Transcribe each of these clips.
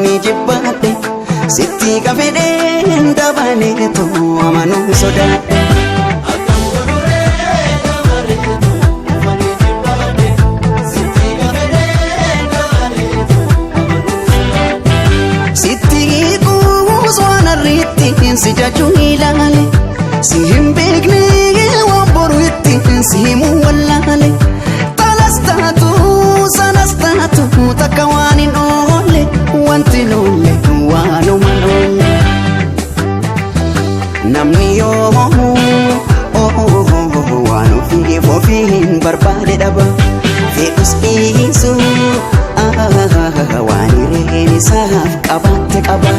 ofanii jibbaadhe sitti kafedheen dabaleetu amanuu sodaadhe. Si jaju ilale si himbekne wamboru ittin si himu wallale talastatu sanastatu takawani nole wanti nole wanu manole namni yo wanu fi fofiin barbade daba feus isu wani reni saf qabatte qaba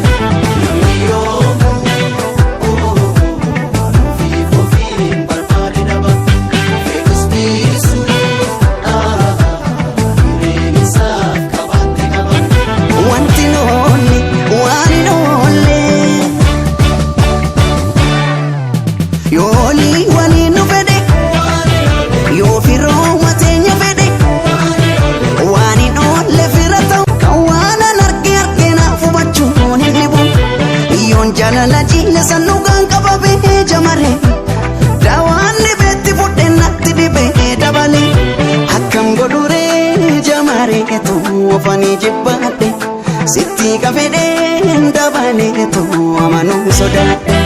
namni yo jalala jile sanugan kababe jamare dawani beti fudenatti dibe dabale akkam godure jamare tu ofani jibbade sitti kafede dabale tu amanu sodaadhe.